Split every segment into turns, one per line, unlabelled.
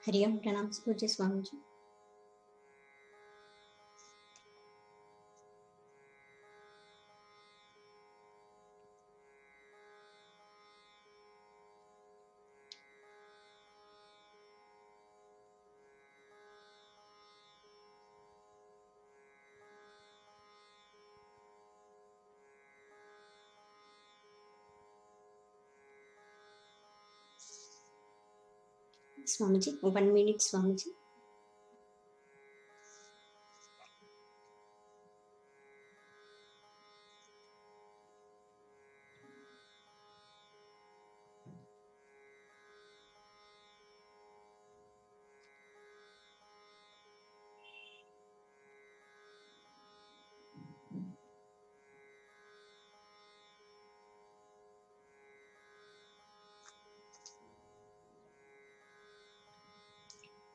हरि ओम प्रणाम पूज्य स्वामी जी। स्वामी जी 1 minute स्वामी जी।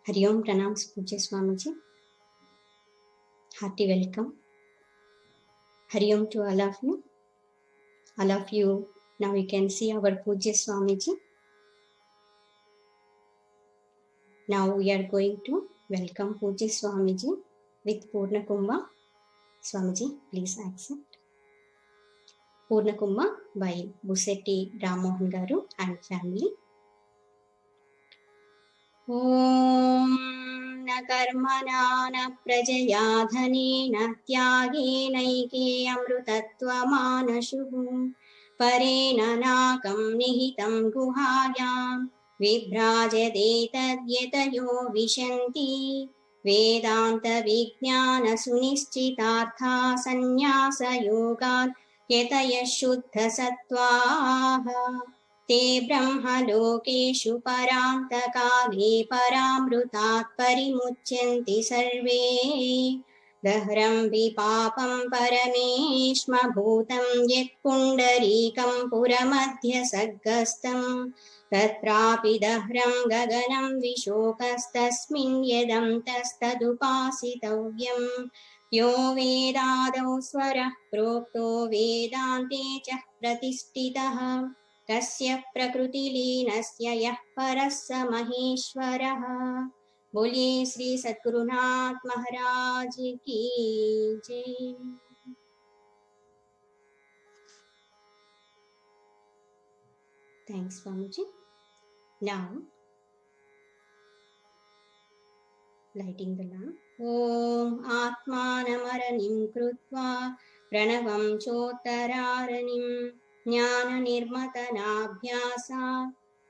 हरि ओम प्रणाम पूज्य Swami ji. Hearty welcome. Hari Om to all of you. All of you, now you can see our Pujya Swami ji. Now we are going to welcome Pujya Swami ji with Purna Kumbha. Swami ji, please accept. Purna Kumbha by Busetti Ramohan Garu and family. ॐ न कर्मणा न प्रजया धनेन त्यागेनैके अमृतत्वमानशुः परेण नाकं निहितं गुहायां विभ्राजते तद्यतयो विशन्ति वेदान्तविज्ञानसुनिश्चितार्था सन्न्यासयोगात् यतयः शुद्धसत्त्वाः ते ब्रह्मलोकेषु परान्तकाले परामृतात् परिमुच्यन्ति सर्वे दहरं विपापं परमेष्मभूतं यत्पुण्डरीकं पुरमध्यसर्गस्थं तत्रापि दहरं गगनं विशोकस्तस्मिन् यदं तस्तदुपासितव्यम् यो वेदादौ स्वरः प्रोक्तो वेदान्ते च प्रतिष्ठितः तस्य प्रकृतिलीनस्य यः परः स महेश्वरः। बोलिए श्री सद्गुरुनाथ महाराज की जय। Thanks Swamiji. Now lighting the lamp. Om Atmanamaranim Krutva Pranavam Chottaraaranim ज्ञाननिर्मतनाभ्यासा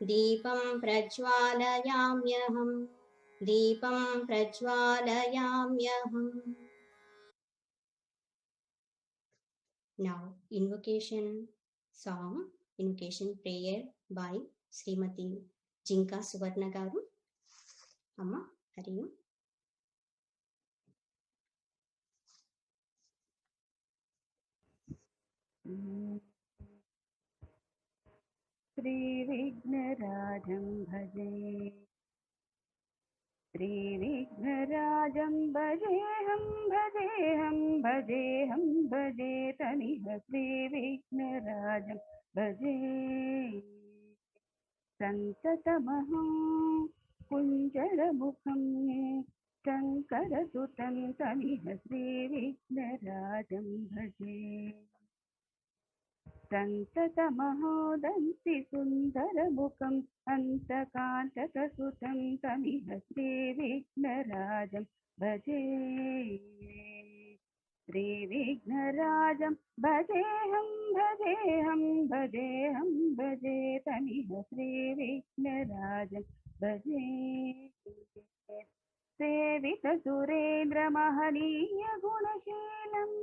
दीपं प्रज्वालयाम्यहम् दीपं प्रज्वालयाम्यहम्. Now invocation song, invocation prayer by Srimati Jinka Suvarna Garu. Amma Hari Om.
श्रीविघ्नराजं भजे श्रीविघ्नराजं भजेऽहं भजेऽहं भजेऽहं भजे तनिह श्रीविघ्नराजं भजे सन्ततमहं कुञ्जरमुखं शङ्करसुतं तनिह श्रीविघ्नराजं भजे सन्ततमहोदन्ति सुन्दरमुखम् अन्तकान्तकसुतं तमिह श्रीविघ्नराजं भजे श्रीविघ्नराजं भजेऽहं भजेऽहं भजेऽहं भजे तमिह श्रीविघ्नराजं भजे सेवितसुरेन्द्रमहनीयगुणशीलम्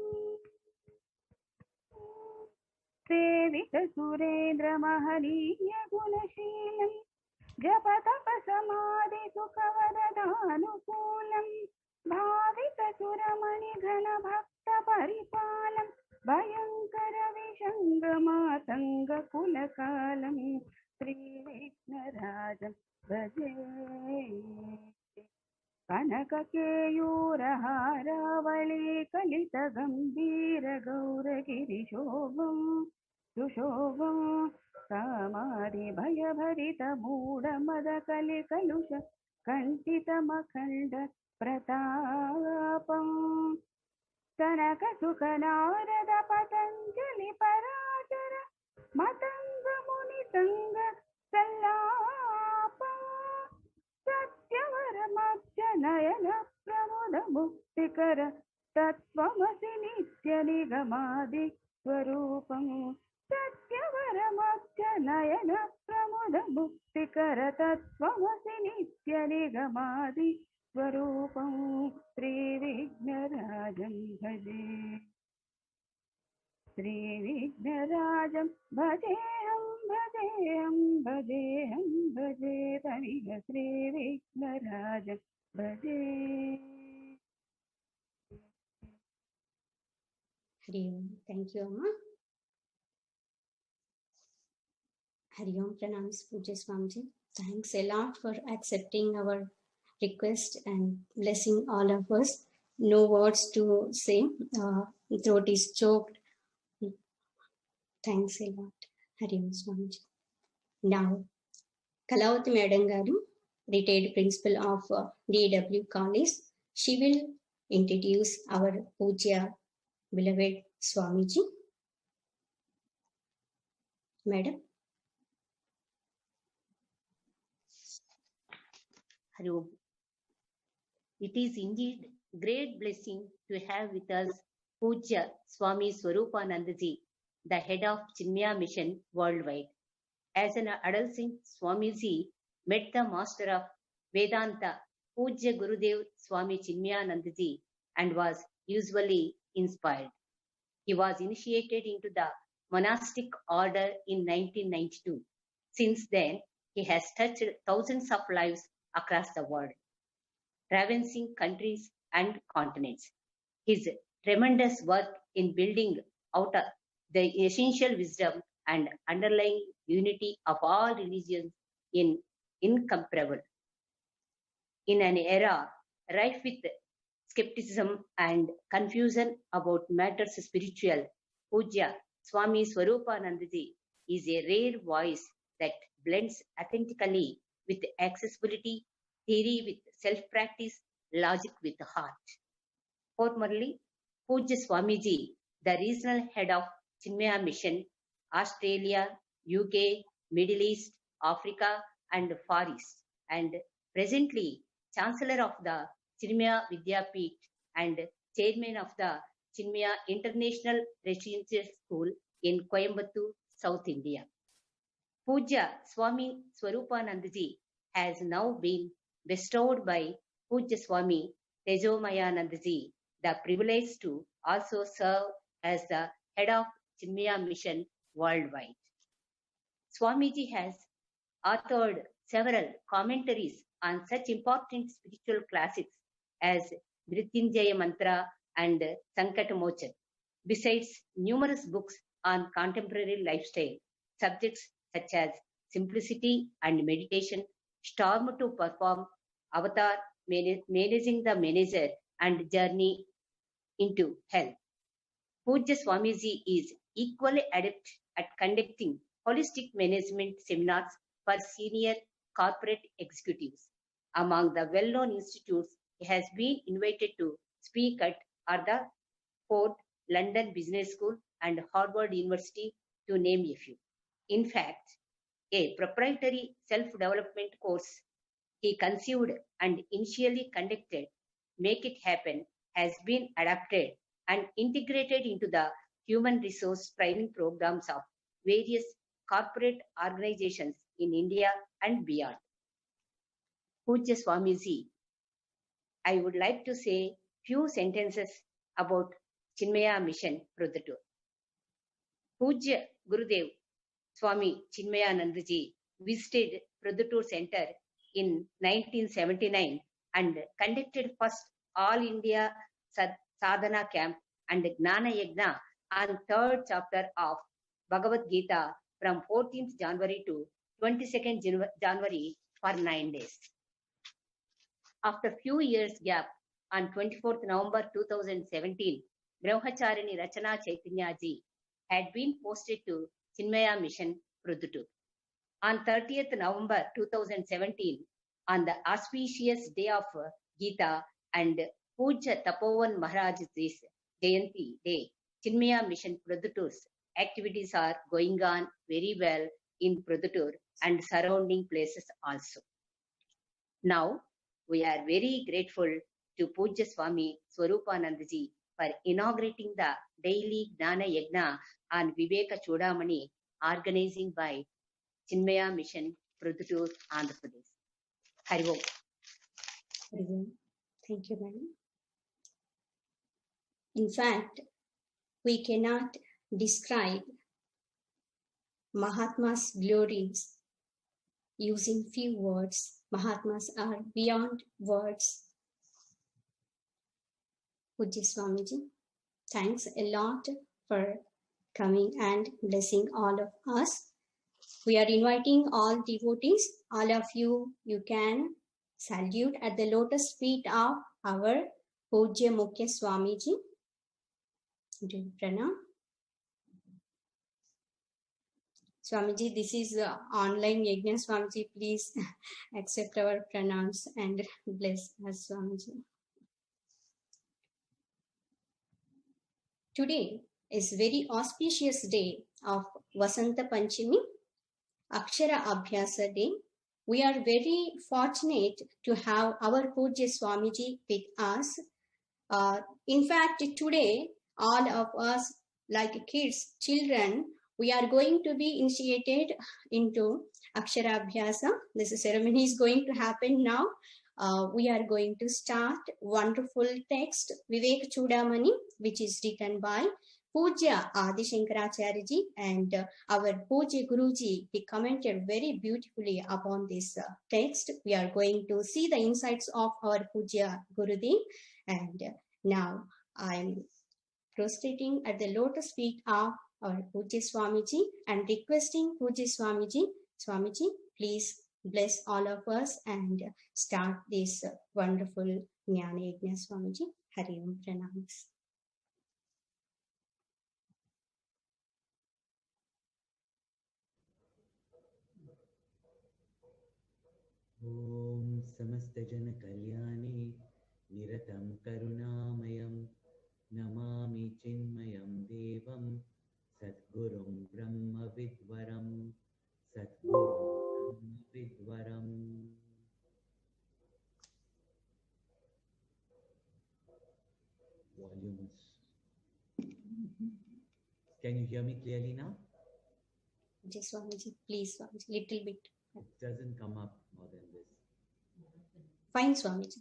सेवितसुरेन्द्रमहनीयगुणशीलं जपतपसमाधिसुखवरदानुकूलं भावितसुरमणिघनभक्तपरिपालं भयङ्करविषङ्गमातङ्गकुलकालं श्रीविघ्नराजं भजे कनककेयूरहारावळे कलितगम्भीरगौरगिरिशोभम् सुशोभम् समाधिभयभरितमूढमदकलिकलुष कण्ठितमखण्ड प्रतापम् कनक सुख नारद पतञ्जलि पराशर मतंग मुनि संग सल्लापम् सत्यवर मध्य नयन प्रमुद मुक्तिकर तत्त्वमसि नित्य निगमादि स्वरूपम् सत्यवर मध्य नयन प्रमुद मुक्तिकर तत्त्वमसि नित्य निगमादि स्वरूपम् श्रीविघ्नराजं भजे श्रीविघ्नराजं भजेऽहं भजेऽहं भजेऽहं भजे तमिह श्रीविघ्नराजं भजे
Hari Om. Thank you, Amma. Hari Om Pranams Pujya Swamiji. Thanks a lot for accepting our request and blessing all of us. No words to say. Throat is choked. Thanks a lot. Hari Om Swamiji. Now, Kalavati Madam Garu, retired principal of DW College, she will introduce our Pujya beloved Swamiji. Madam.
Hari Om. It is indeed great blessing to have with us Pujya Swami Swaroopananda ji, the head of Chinmaya Mission worldwide. As an adolescent, Swamiji met the master of Vedanta, Pujya Gurudev Swami Chinmayananda ji, and was usually inspired. He was initiated into the monastic order in 1992. Since then, he has touched thousands of lives across the world, traversing countries and continents. His tremendous work in building out the essential wisdom and underlying unity of all religions is incomparable. In an era rife with skepticism and confusion about matters spiritual, Pujya Swami Swaroopananda ji is a rare voice that blends authentically with accessibility, theory with self-practice, logic with heart. Formerly, Pujya Swamiji, the regional head of Chinmaya Mission, Australia, UK, Middle East, Africa, and Far East, and presently Chancellor of the Chinmaya Vidyapeeth and Chairman of the Chinmaya International Residential School in Coimbatore, South India. Pujya Swami Swaroopananda ji has now been bestowed by Pujya Swami Tejomayananda ji the privilege to also serve as the head of Chinmaya Mission worldwide. Swamiji has authored several commentaries on such important spiritual classics as Mrityunjaya Mantra and Sankatamochan, besides numerous books on contemporary lifestyle subjects such as simplicity and meditation, storm to perform, avatar, managing the manager, and journey into health. Pujya Swamiji is equally adept at conducting holistic management seminars for senior corporate executives. Among the well-known institutes he has been invited to speak at are the Ford, London Business School, and Harvard University, to name a few. In fact, a proprietary self-development course he conceived and initially conducted, Make It Happen, has been adapted and integrated into the human resource training programs of various corporate organizations in India and beyond. Pujya Swamiji, I would like to say few sentences about Chinmaya Mission Proddatur. Pujya Gurudev Swami Chinmayananda ji visited Proddatur Center in 1979 and conducted first All India Sadhana Camp and Gnana Yagna on third chapter of Bhagavad Gita from 14th January to 22nd January for 9 days. After few years gap, on 24th November 2017, Brahmacharini Rachana Chaitanya ji had been posted to Chinmaya Mission Proddatur. On 30th November 2017, on the auspicious day of Gita and Pujya Tapovan Maharaj's Jayanti day, Chinmaya Mission Proddatur's activities are going on very well in Proddatur and surrounding places also. Now, we are very grateful to Pujya Swami Swaroopananda ji for inaugurating the daily Gnana Yagna on Vivekachudamani, organizing by Chinmaya Mission Proddatur, Andhra Pradesh. Hari Om.
Hari Om. Thank you, madam. In fact, we cannot describe Mahatma's glories using few words. Mahatmas are beyond words. Pujya Swamiji, thanks a lot for coming and blessing all of us. We are inviting all devotees, all of you, you can salute at the lotus feet of our Pujya Mukhya Swamiji. Do pranam. Swamiji, this is online yajna. Swamiji, please accept our pranams and bless us, Swamiji. Today is very auspicious day of Vasanta Panchami, Akshara Abhyasa Day. We are very fortunate to have our Pujya Swamiji with us. In fact, today, all of us, like kids, children, we are going to be initiated into Akshara Abhyasa. This ceremony is going to happen now. We are going to start wonderful text, Vivekachudamani, which is written by Pujya Aadi Shankaracharya ji, and our Pujya Guruji, he commented very beautifully upon this text. We are going to see the insights of our Pujya Gurudev, and now I am prostrating at the lotus feet of our Pujya Swamiji and requesting Pujya Swamiji, please bless all of us and start this wonderful Gnana Yagna. Swamiji, Hari Om Pranams.
Om Samastajana Kalyani Niratam Karunamayam Namami Chinmayam Devam Satgurum Brahma Vidvaram Satgurum Brahma Vidvaram. Volumes. Can you hear me clearly now?
Just Swamiji, please, Swamiji, little bit.
It doesn't come up more than this.
Fine, Swamiji.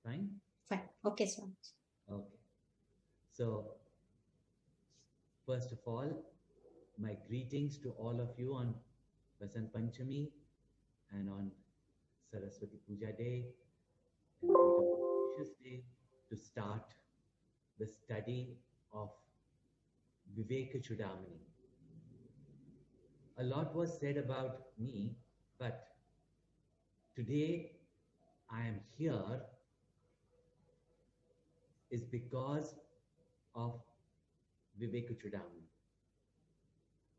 Fine?
Fine. Okay, Swamiji.
Okay. So, first of all, my greetings to all of you on Vasanta Panchami and on Saraswati Puja Day and auspicious day to start the study of Vivekachudamani. A lot was said about me, but today I am here is because of Vivekachudamani.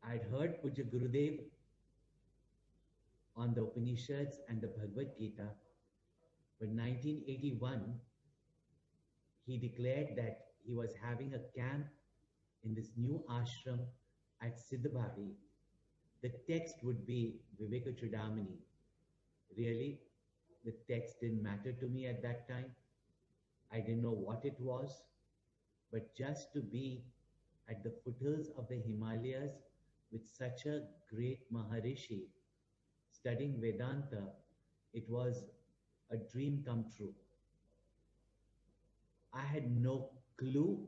I'd heard Pujya Gurudev on the Upanishads and the Bhagavad Gita, but 1981 he declared that he was having a camp in this new ashram at Siddhabadi. The text would be Vivekachudamani. Really, the text didn't matter to me at that time. I didn't know what it was, but just to be at the foothills of the Himalayas with such a great Maharishi studying Vedanta, it was a dream come true. I had no clue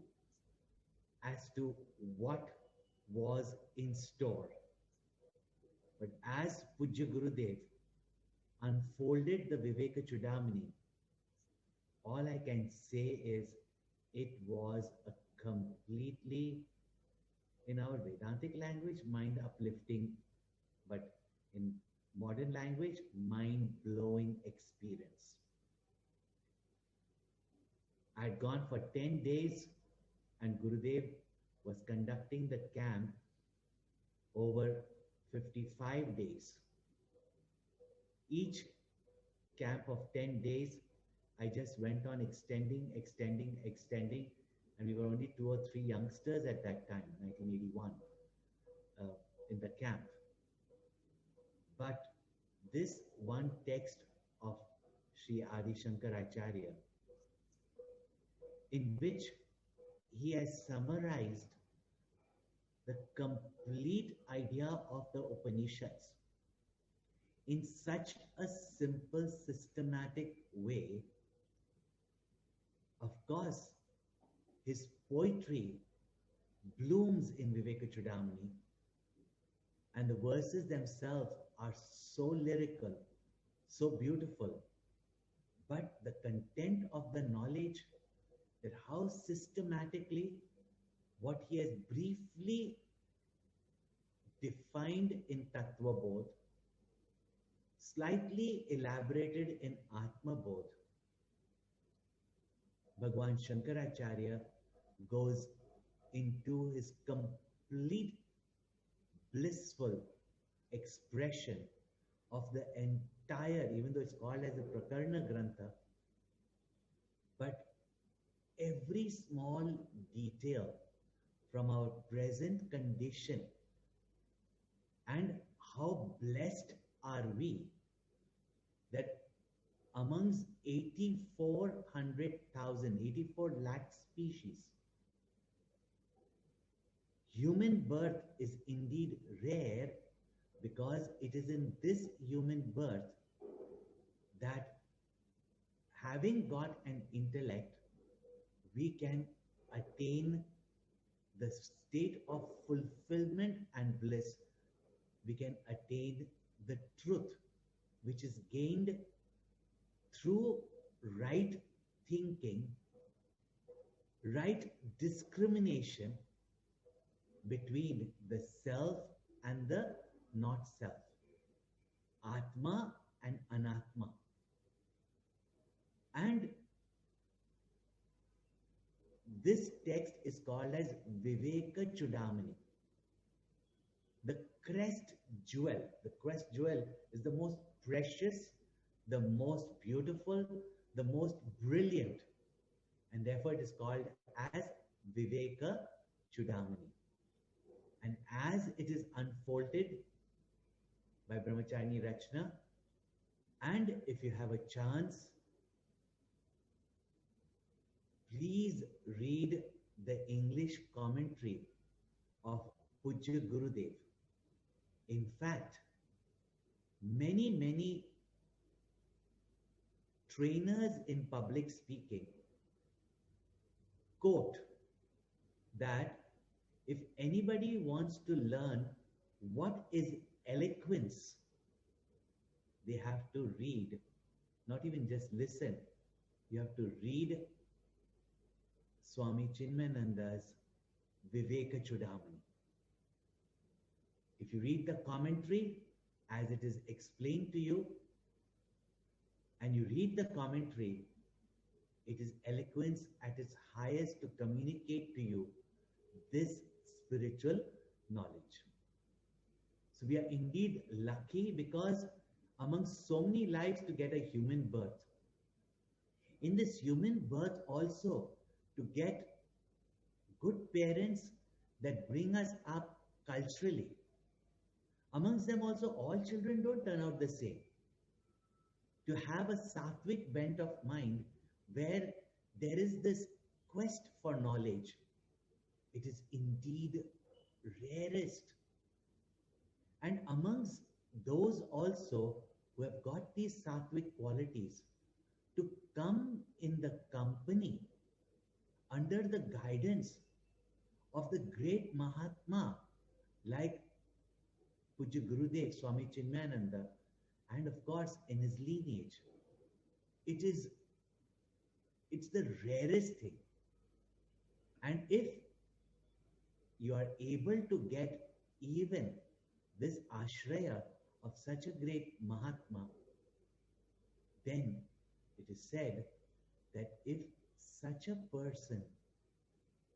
as to what was in store. But as Pujya Gurudev unfolded the Vivekachudamani, all I can say is it was a completely, in our Vedantic language, mind uplifting, but in modern language, mind blowing experience. I had gone for 10 days and Gurudev was conducting the camp over 55 days. Each camp of 10 days, I just went on extending, and we were only 2 or 3 youngsters at that time, 1981, in the camp. But this one text of Sri Adi Shankaracharya, in which he has summarized the complete idea of the Upanishads in such a simple, systematic way. Of course, his poetry blooms in Vivekachudamani, and the verses themselves are so lyrical, so beautiful. But the content of the knowledge, that how systematically what he has briefly defined in Tattva Bodh, slightly elaborated in Atma Bodh, Bhagwan Shankaracharya goes into his complete blissful expression of the entire, even though it's called as a Prakarna Grantha, but every small detail from our present condition and how blessed are we that amongst 84 lakh species, human birth is indeed rare, because it is in this human birth that, having got an intellect, we can attain the state of fulfillment and bliss. We can attain the truth, which is gained through right thinking, right discrimination between the self and the not self, Atma and Anatma. And this text is called as Vivekachudamani. The crest jewel. The crest jewel is the most precious, the most beautiful, the most brilliant, and therefore it is called as Vivekachudamani. And as it is unfolded by Brahmacharini Rachana, and if you have a chance, please read the English commentary of Pujya Gurudev. In fact, many trainers in public speaking quote that if anybody wants to learn what is eloquence, they have to read, not even just listen. You have to read Swami Chinmayananda's Vivekachudamani. If you read the commentary as it is explained to you, and you read the commentary, it is eloquence at its highest to communicate to you this spiritual knowledge. So we are indeed lucky, because among so many lives to get a human birth. In this human birth also, to get good parents that bring us up culturally. Amongst them also, all children don't turn out the same. To have a sattvic bent of mind where there is this quest for knowledge, it is indeed rarest. And amongst those also who have got these sattvic qualities, to come in the company under the guidance of the great Mahatma like Pujya Gurudev Swami Chinmayananda, and of course in his lineage, it's the rarest thing. And if you are able to get even this ashraya of such a great Mahatma, then it is said that if such a person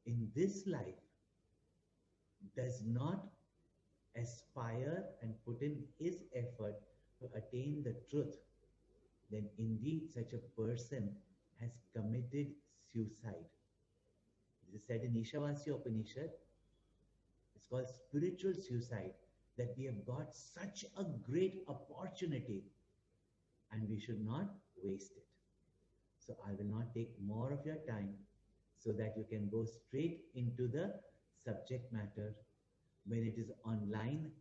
in this life does not aspire and put in his effort to attain the truth, then indeed such a person has committed suicide. This is said in Ishavasya Upanishad. It's called spiritual suicide, that we have got such a great opportunity and we should not waste it. So I will not take more of your time so that you can go straight into the subject matter. When it is online,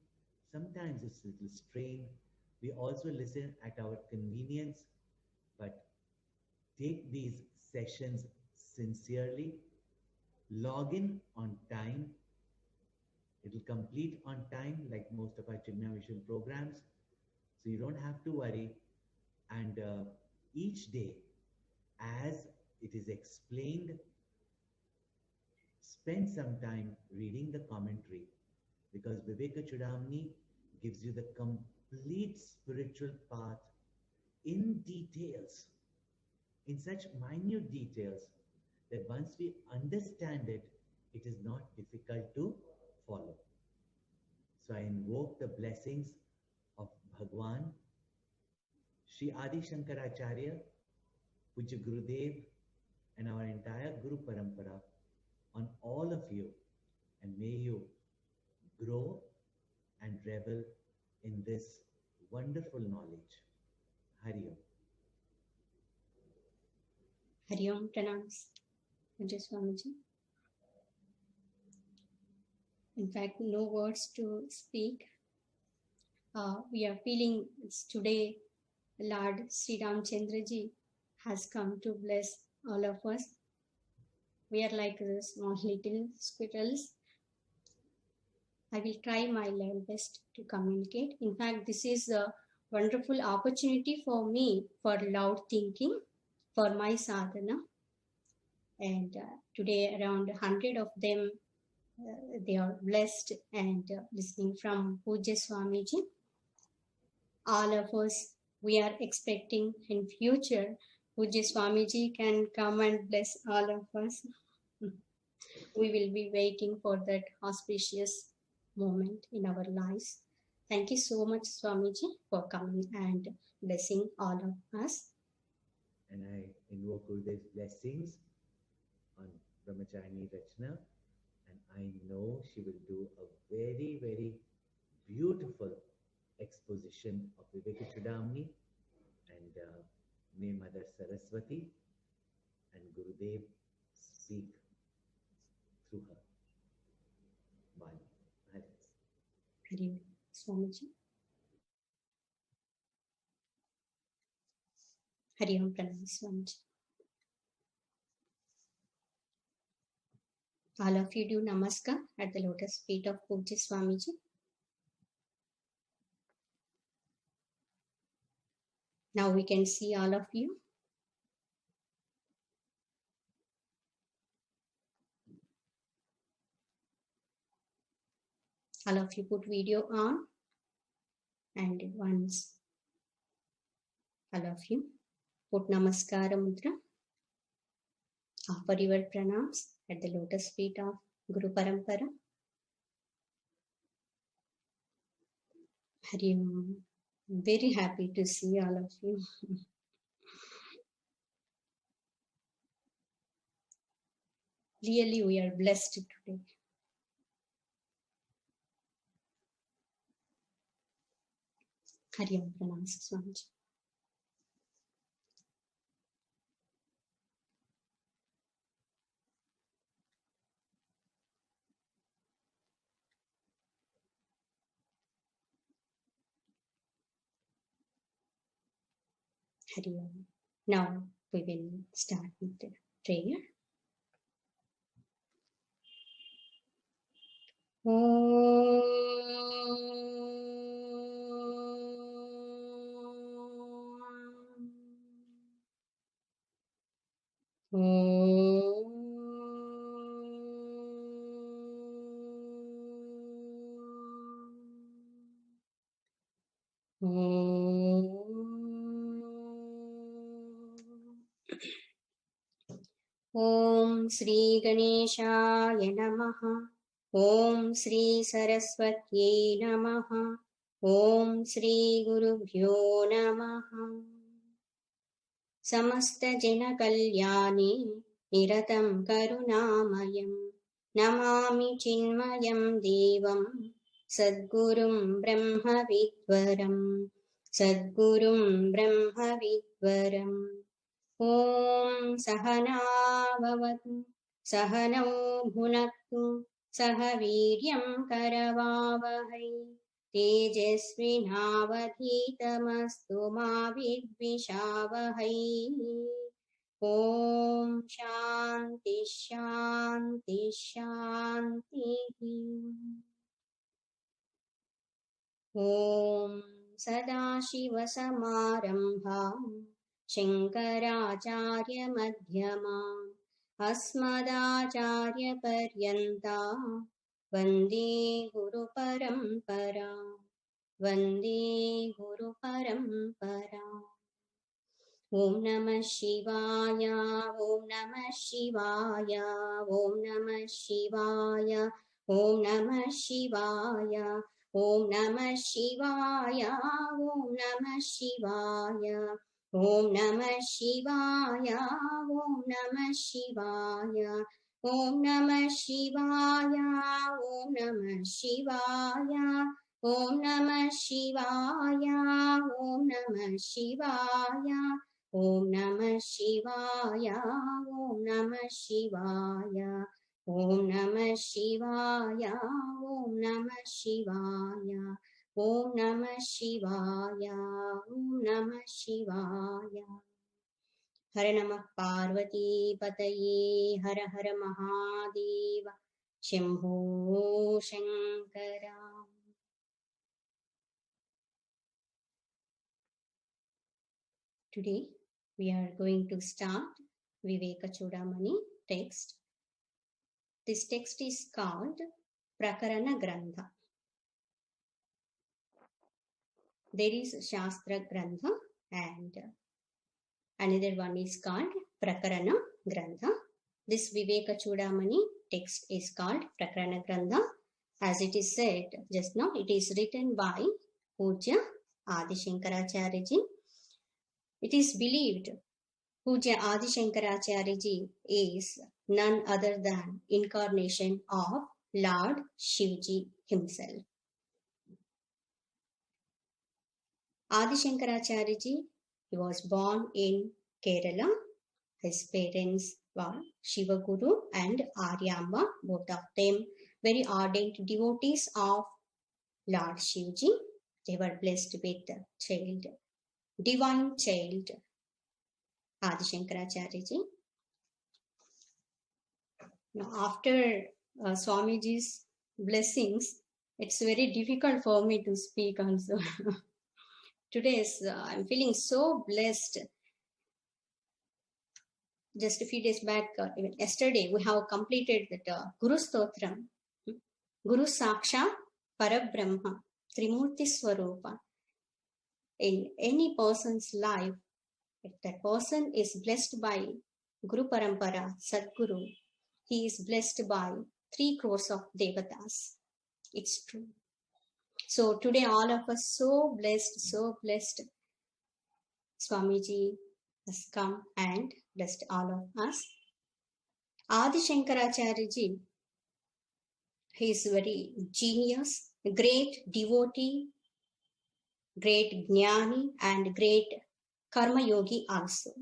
sometimes it's a little strained. We also listen at our convenience, but take these sessions sincerely. Log in on time. It will complete on time like most of our Chinmaya Mission programs. So you don't have to worry. And each day, as it is explained, spend some time reading the commentary, because Vivekachudamani gives you the complete spiritual path in details, in such minute details, that once we understand it, it is not difficult to follow. So I invoke the blessings of Bhagwan, Shri Adi Shankaracharya, Pujya Gurudev, and our entire Guru Parampara on all of you, and may you grow and revel in this wonderful knowledge. Hari Om.
Hari Om, pranams, Pujya Swamiji. In fact, no words to speak. We are feeling it's today Lord Sri Ramchandra Ji has come to bless all of us. We are like the small little squirrels. I will try my level best to communicate. In fact, this is a wonderful opportunity for me for loud thinking for my sadhana. And today around 100 of them, they are blessed and listening from Pujya Swamiji. All of us, we are expecting in future Pujya Swamiji can come and bless all of us. We will be waiting for that auspicious moment in our lives. Thank you so much, Swamiji, for coming and blessing all of us.
And I invoke Gurudev's blessings on Brahmacharini Rachana, and I know she will do a very, very beautiful exposition of Vivekachudamani, and may Mother Saraswati and Gurudev speak through her. Bye.
Hari Om, Swamiji. Hari Om, pranam, Swamiji. All of you do namaskar at the lotus feet of Pujya Swamiji. Now we can see all of you. All of you put video on, and once all of you put namaskara mudra. Offer your pranams at the lotus feet of Guru Parampara. Hari Om. Very happy to see all of you. Really, we are blessed today. Hari Om, pranam, Swamiji. Hari Om. Now we will start with the prayer. Om Sri Ganeshaya Namaha. Om Sri Saraswati Namaha. Om Sri Gurubhyo Namaha. समस्तजनकल्याणे निरतं करुणामयं Namami चिन्मयं देवं सद्गुरुं ब्रह्मविद्वरं सद्गुरुं ब्रह्मविद्वरम् ॐ सहना भवतु सहनौ भुनक्तु सह वीर्यं करवावहै तेजस्विनावधीतमस्तु मा विद्विषावहै ॐ शान्ति शान्ति शान्तिः ॐ सदाशिवसमारम्भां शङ्कराचार्यमध्यमाम् अस्मदाचार्यपर्यन्तां वन्दे गुरुपरम्परा वन्दे गुरुपरम्परा ॐ नमः शिवाय ॐ नमः शिवाय ॐ नमः शिवाय ॐ नमः शिवाय ॐ नमः शिवाय ॐ नमः शिवाय ॐ नमः शिवाय ॐ नमः शिवाय ॐ नमः शिवाय ॐ नमः शिवाय ॐ नमः शिवाय ॐ नमः शिवाय ॐ नमः शिवाय ॐ नमः शिवाय ॐ नमः शिवाय ॐ नमः शिवाय ॐ नमः शिवाय ॐ नमः शिवाय हर नमः पार्वती पतये हर हर Mahadev Shambho Shankar Today we are going to start Vivekachudamani text. This text is called Prakarana Grantha. There is Shastra Grantha and another one is called Prakarana Grantha. This Vivekachudamani text is called Prakarana Grantha. As it is said just now, it is written by Pujya Aadi Shankaracharya ji. It is believed Pujya Aadi Shankaracharya ji is none other than incarnation of Lord Shivji himself. Adi Shankaracharya ji, he was born in Kerala. His parents were Shiva Guru and Aryamba, both of them very ardent devotees of Lord Shivji. They were blessed with a child, divine child, Adi Shankaracharya ji. Now, after Swamiji's blessings, it's very difficult for me to speak also. Today, I'm feeling so blessed. Just a few days back, even yesterday, we have completed that Guru Stotram, Guru Saksha Parabrahma, Trimurti Swarupa. In any person's life, if that person is blessed by Guru Parampara, Sadguru, he is blessed by 3 crores of Devatas. It's true. So today all of us so blessed. Swamiji has come and blessed all of us. Adi Shankaracharya ji, he is very genius, great devotee, great Gnani and great Karma Yogi also.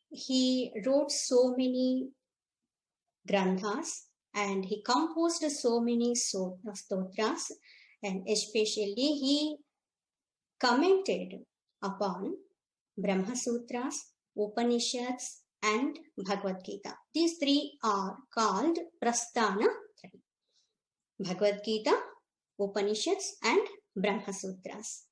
He wrote so many granthas and he composed so many stotras, and especially he commented upon Brahma Sutras, Upanishads and Bhagavad Gita. These 3 are called Prasthana 3. Bhagavad Gita, Upanishads and Brahma Sutras.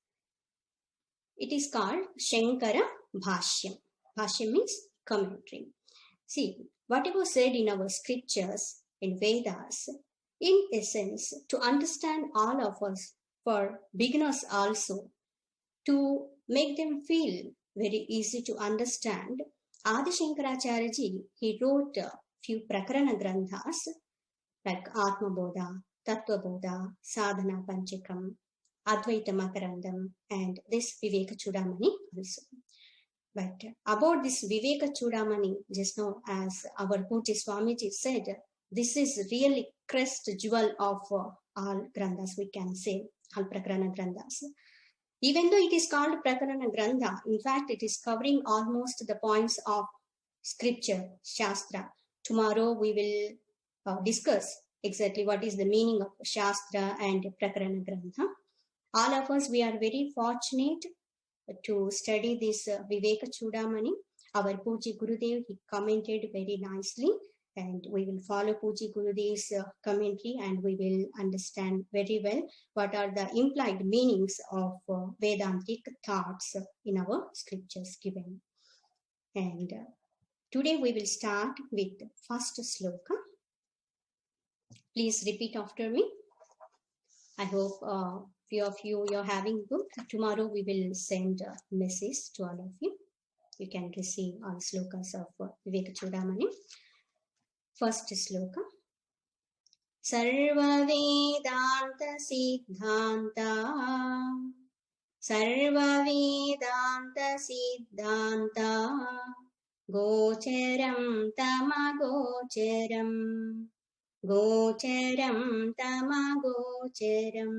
It is called Shankara Bhashyam. Bhashyam means commentary. See, whatever said in our scriptures, in Vedas, in essence, to understand all of us, for beginners also, to make them feel very easy to understand, Adi Shankaracharya ji, he wrote a few Prakarana Granthas like Atma Bodha, Tattva Bodha, Sadhana Panchakam, Advaita Makarandam, and this Vivekachudamani also. But about this Vivekachudamani, just now as our Pujya Swamiji said, this is really crest jewel of all granthas, we can say, all Prakarana granthas. Even though it is called Prakarana Grantha, in fact, it is covering almost the points of scripture, Shastra. Tomorrow we will discuss exactly what is the meaning of Shastra and Prakarana Grantha. All of us, we are very fortunate to study this Vivekachudamani. Our Pujya Gurudev, he commented very nicely, and we will follow Pujya Gurudev's commentary, and we will understand very well what are the implied meanings of Vedantic thoughts in our scriptures given. And today we will start with first sloka. Please repeat after me. I hope few of you are having book. Tomorrow we will send a message to all of you. You can receive all slokas of Vivekachudamani. First sloka. Sarva Vedanta Siddhanta Sarva Vedanta Siddhanta Gocharam Tamagocharam Gocharam Tamagocharam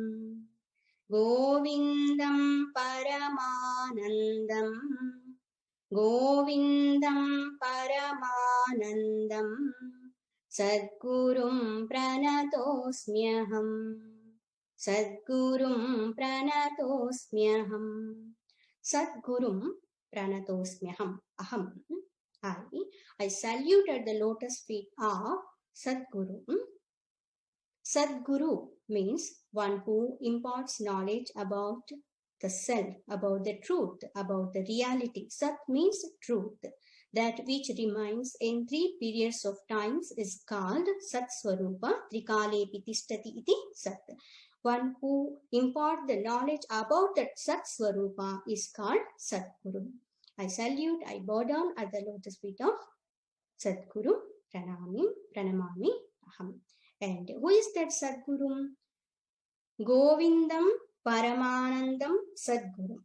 Govindam Paramanandam Govindam Paramanandam Sadgurum Pranatosmyaham Sadgurum Pranatosmyaham Sadgurum Pranatosmyaham Aham I salute at the lotus feet of Sadguru. Sadguru means one who imparts knowledge about the self, about the truth, about the reality. Sat means truth. That which remains in 3 periods of times is called Sat Swarupa. Trikale Pitistati iti Sat. One who imparts the knowledge about that Sat Swarupa is called Sadguru. I salute, I bow down at the lotus feet of Sadguru. Pranamami Aham. And who is that Sadguru? Govindam Paramanandam Sadguru.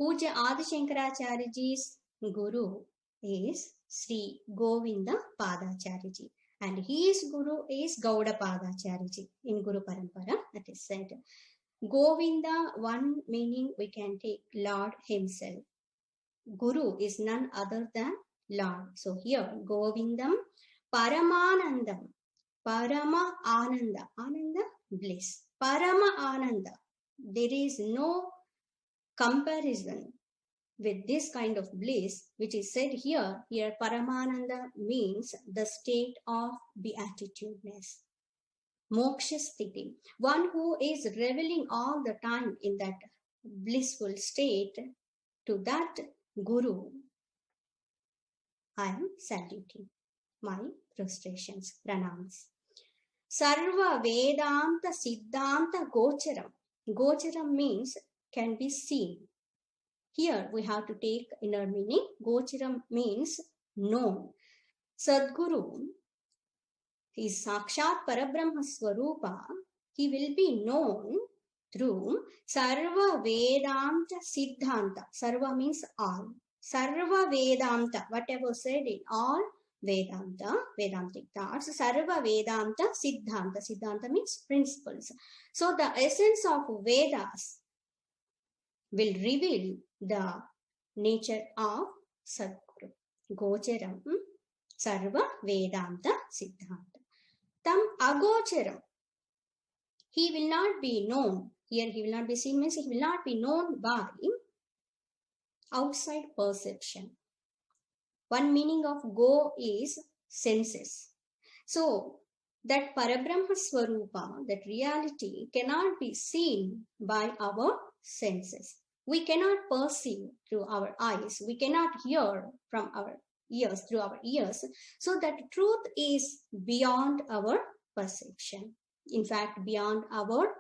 Pujya Adi Shankaracharyaji's Guru is Sri Govinda Padacharyaji, and his Guru is Gauda Padacharyaji in Guru Parampara. That is said. Govinda, one meaning we can take Lord himself. Guru is none other than Lord. So here Govindam Paramanandam. Parama Ananda. Ananda, bliss. Parama Ananda. There is no comparison with this kind of bliss, which is said here. Here Paramananda means the state of beatitudeness. Moksha sthiti. One who is reveling all the time in that blissful state, to that Guru I am saluting. My prostrations, pranams. Sarva Vedanta Siddhanta Gocharam. Gocharam means can be seen. Here we have to take inner meaning. Gocharam means known. Sadguru is Sakshat Parabrahma Swarupa. He will be known through Sarva Vedanta Siddhanta. Sarva means all. Sarva Vedanta, whatever said in all Vedanta, Vedantic thoughts. Sarva Vedanta Siddhanta. Siddhanta means principles. So the essence of Vedas will reveal the nature of Sadguru. Gocharam Sarva Vedanta Siddhanta. Tam Agocharam. He will not be known. Here he will not be seen means he will not be known by outside perception. One meaning of go is senses. So that Parabrahma Swarupa, that reality cannot be seen by our senses. We cannot perceive through our eyes. We cannot hear from our ears, through our ears. So that truth is beyond our perception. In fact, beyond our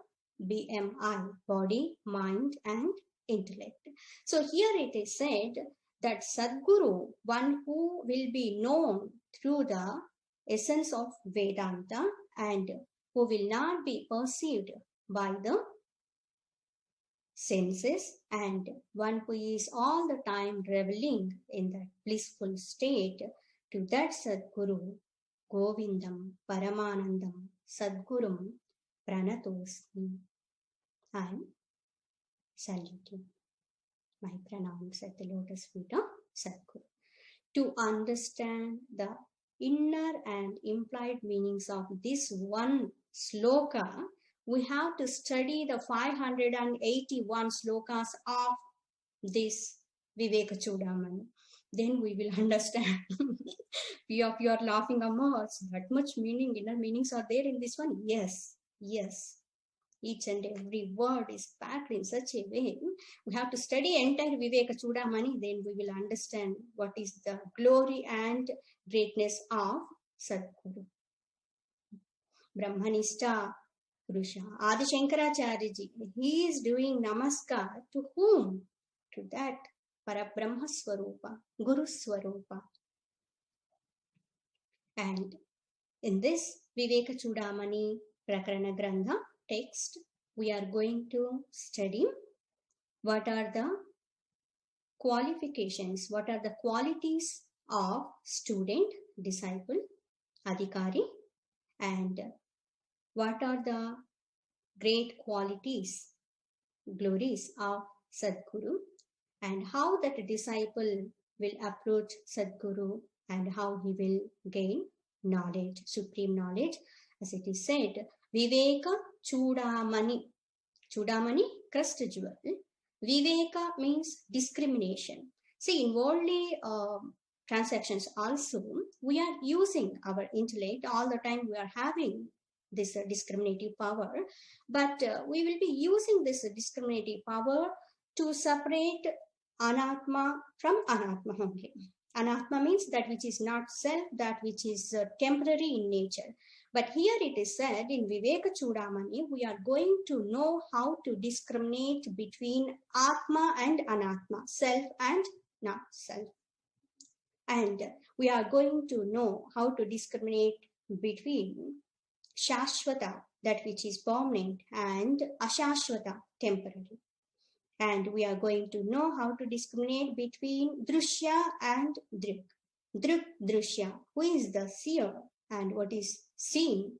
BMI, body, mind and intellect. So here it is said that Sadguru, one who will be known through the essence of Vedanta and who will not be perceived by the senses, and one who is all the time reveling in that blissful state, to that Sadguru, Govindam, Paramanandam, Sadgurum, Pranatosmi. I am saluting my pranams at the lotus feet of Sadguru. To understand the inner and implied meanings of this one sloka, we have to study the 581 slokas of this Vivekachudamani. Then we will understand. Few of you are laughing, Amma, that much meaning, inner meanings are there in this one. Yes, yes. Each and every word is packed in such a way. We have to study entire Vivekachudamani, then we will understand what is the glory and greatness of Sadguru. Brahmanista Purusha, Adi Shankaracharya ji, he is doing namaskar to whom? To that Parabrahma Swarupa, Guru Swarupa. And in this Vivekachudamani Prakarana Grantha text, we are going to study what are the qualifications, what are the qualities of student, disciple, adhikari, and what are the great qualities, glories of Sadguru, and how that disciple will approach Sadguru and how he will gain knowledge, supreme knowledge. As it is said, Vivekachudamani. Chudamani, crust jewel. Viveka means discrimination. See, in worldly transactions also, we are using our intellect all the time. We are having this discriminative power, but we will be using this discriminative power to separate anatma from anatma only. Anatma means that which is not self, that which is temporary in nature. But here it is said in Vivekachudamani, we are going to know how to discriminate between Atma and Anatma, self and not self. And we are going to know how to discriminate between Shashvata, that which is permanent, and Ashashvata, temporary. And we are going to know how to discriminate between Drushya and Drik. Drik, Drushya, who is the seer and what is seen,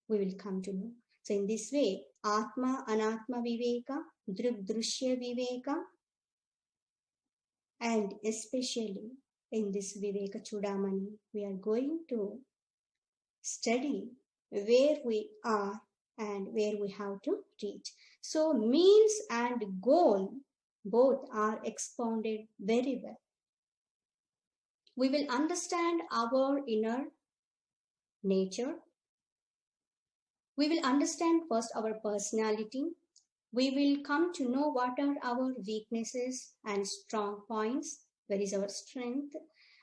we will come to know. So in this way, Atma, Anatma Viveka, Drik, Drushya Viveka, and especially in this Vivekachudamani, we are going to study where we are and where we have to reach. So means and goal both are expounded very well. We will understand our inner nature. We will understand first our personality. We will come to know what are our weaknesses and strong points, where is our strength,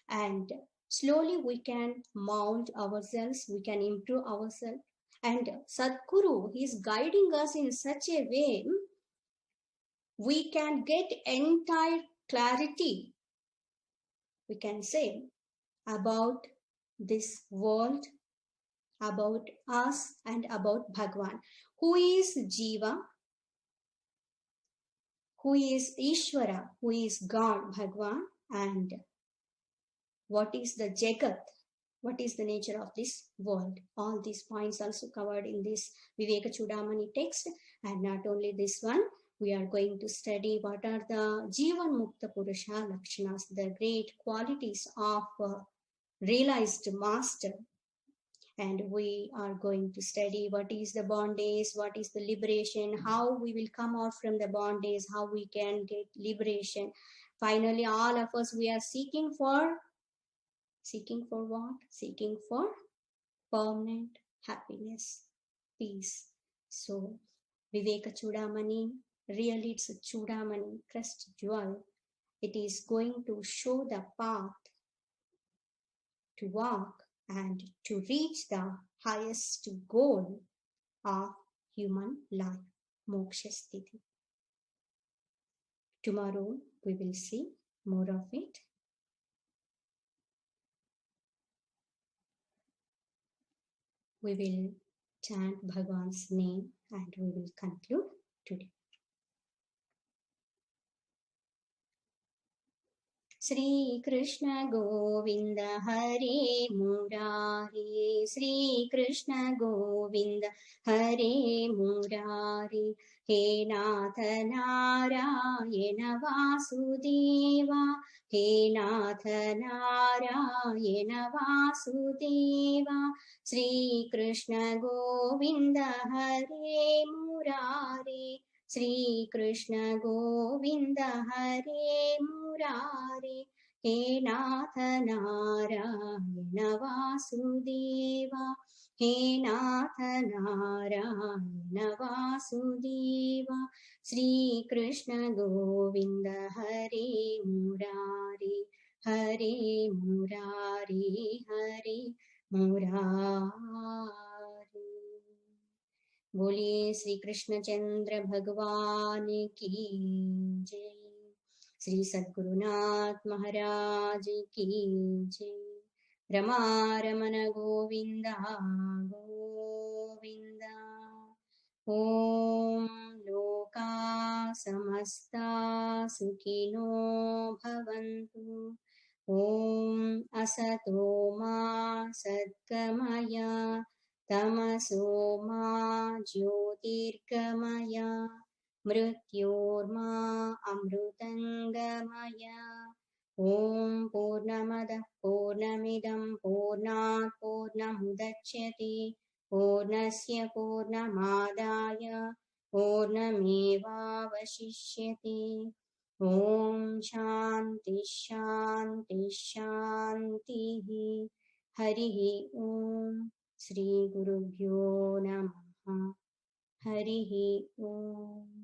and slowly we can mold ourselves, we can improve ourselves. And Sadguru, he is guiding us in such a way, we can get entire clarity, we can say, about this world, about us, and about Bhagwan. Who is Jiva? Who is Ishvara? Who is God, Bhagwan? And what is the Jagat? What is the nature of this world? All these points also covered in this Vivekachudamani text. And not only this one, we are going to study what are the Jivan Mukta Purusha Lakshanas, the great qualities of realized master. And we are going to study what is the bondage, what is the liberation, how we will come out from the bondage, how we can get liberation. Finally, all of us, we are seeking for what? Seeking for permanent happiness, peace. So, Vivekachudamani, really it's a Chudamani, crest jewel. It is going to show the path to walk and to reach the highest goal of human life, Moksha Sthiti. Tomorrow we will see more of it. We will chant Bhagwan's name and we will conclude today. Shri Krishna Govind हरे मुरारी, श्री कृष्ण गोविंद हरे मुरारी। हे नाथ नारायण वासुदेवा, हे नाथ नारायण वासुदेवा। श्री कृष्ण गोविंद हरे मुरारी, श्री कृष्ण गोविंद हरे मुरारी। हे नाथ नारायण वासुदेवा, हे नाथ नारायण वासुदेवा। श्री कृष्ण गोविंद हरे मुरारी, हरे मुरारी, हरे मुरारी। बोलिए श्री कृष्णचंद्र भगवान की जय। श्री सद्गुरुनाथ महाराज की जय। रमारमण गोविंदा गोविंदा। ओम लोका समस्ता सुखिनो भवन्तु। ओम असतो मा सद्गमय, तमसो मा ज्योतिर्गमय, मृत्योर्मा अमृतंगमय। ओम पूर्णमदः पूर्णमिदं पूर्णात् पूर्णमुदच्यते, पूर्णस्य पूर्णमादाय पूर्णमेवावशिष्यते। ओम शांति शांति शांतिः। हरिः ओम। श्री गुरुभ्यो नमः। हरिः ओम।